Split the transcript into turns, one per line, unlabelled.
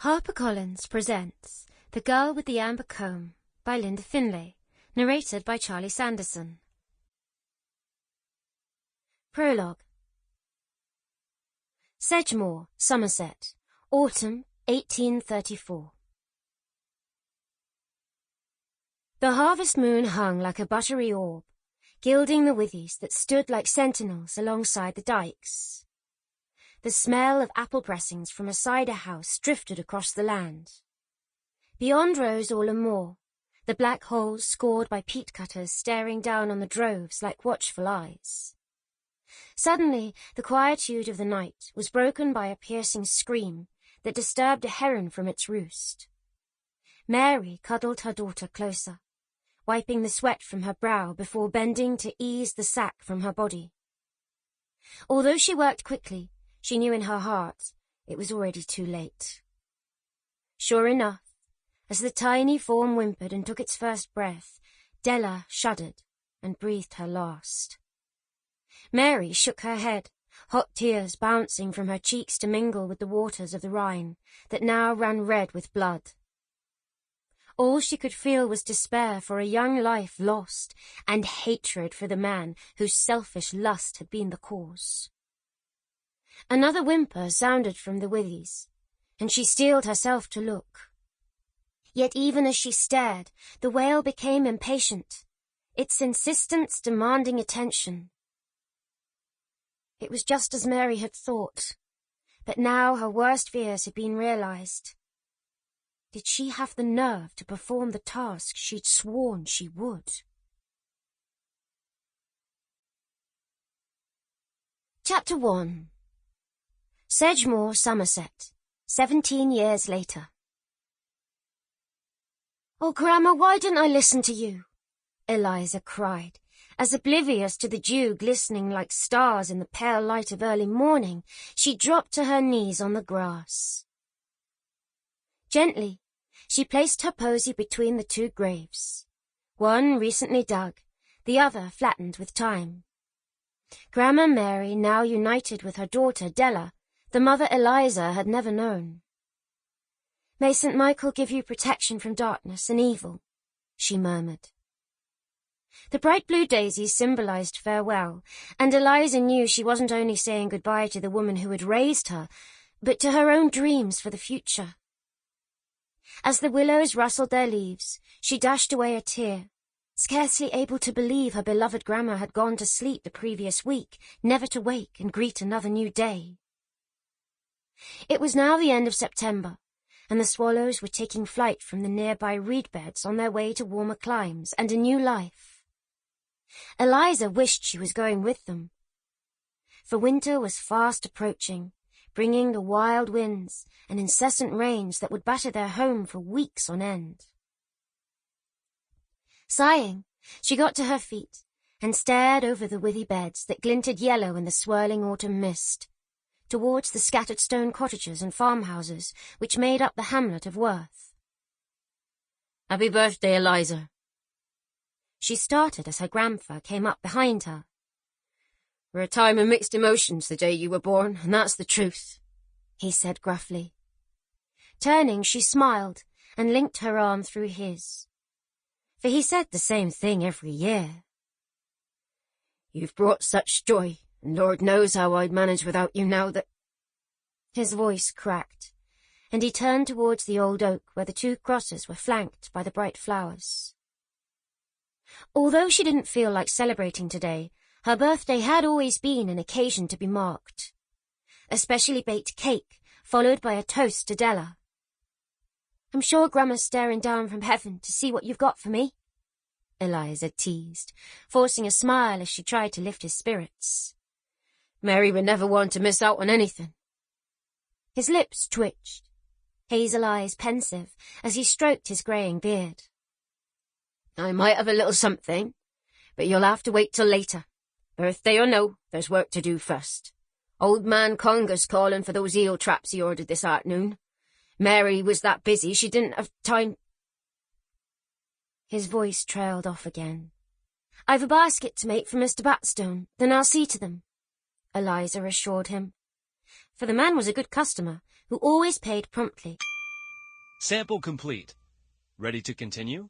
HarperCollins presents The Girl with the Amber Comb by Linda Finlay, narrated by Charlie Sanderson. Prologue. Sedgemoor, Somerset, Autumn 1834. The harvest moon hung like a buttery orb, gilding the withies that stood like sentinels alongside the dykes. The smell of apple pressings from a cider house drifted across the land. Beyond rose all and more, the black holes scored by peat cutters staring down on the droves like watchful eyes. Suddenly, the quietude of the night was broken by a piercing scream that disturbed a heron from its roost. Mary cuddled her daughter closer, wiping the sweat from her brow before bending to ease the sack from her body. Although she worked quickly, she knew in her heart it was already too late. Sure enough, as the tiny form whimpered and took its first breath, Della shuddered and breathed her last. Mary shook her head, hot tears bouncing from her cheeks to mingle with the waters of the Rhine that now ran red with blood. All she could feel was despair for a young life lost and hatred for the man whose selfish lust had been the cause. Another whimper sounded from the withies, and she steeled herself to look. Yet even as she stared, the wail became impatient, its insistence demanding attention. It was just as Mary had thought, but now her worst fears had been realized. Did she have the nerve to perform the task she'd sworn she would? Chapter 1. Sedgemoor, Somerset, 17 years later. "Oh, Grandma, why didn't I listen to you?" Eliza cried, as oblivious to the dew glistening like stars in the pale light of early morning, she dropped to her knees on the grass. Gently, she placed her posy between the two graves, one recently dug, the other flattened with time. Grandma Mary, now united with her daughter Della, the mother Eliza had never known. "May St. Michael give you protection from darkness and evil," she murmured. The bright blue daisies symbolized farewell, and Eliza knew she wasn't only saying goodbye to the woman who had raised her, but to her own dreams for the future. As the willows rustled their leaves, she dashed away a tear, scarcely able to believe her beloved grandma had gone to sleep the previous week, never to wake and greet another new day. It was now the end of September, and the swallows were taking flight from the nearby reed beds on their way to warmer climes and a new life. Eliza wished she was going with them, for winter was fast approaching, bringing the wild winds and incessant rains that would batter their home for weeks on end. Sighing, she got to her feet and stared over the withy beds that glinted yellow in the swirling autumn mist, towards the scattered stone cottages and farmhouses which made up the hamlet of Worth. "Happy birthday, Eliza." She started as her grandfather came up behind her. "We're a time of mixed emotions the day you were born, and that's the truth," he said gruffly. Turning, she smiled and linked her arm through his, for he said the same thing every year. "You've brought such joy, and Lord knows how I'd manage without you now that—" His voice cracked, and he turned towards the old oak where the two crosses were flanked by the bright flowers. Although she didn't feel like celebrating today, her birthday had always been an occasion to be marked. A specially baked cake, followed by a toast to Della. "I'm sure Grandma's staring down from heaven to see what you've got for me," Eliza teased, forcing a smile as she tried to lift his spirits. "Mary would never want to miss out on anything." His lips twitched, hazel eyes pensive, as he stroked his greying beard. "I might have a little something, but you'll have to wait till later. Birthday or no, there's work to do first. Old man Conger's calling for those eel traps he ordered this afternoon. Mary was that busy she didn't have time—" His voice trailed off again. "I've a basket to make for Mr. Batstone, then I'll see to them," Eliza assured him. For the man was a good customer, who always paid promptly,
Sample complete. Ready to continue?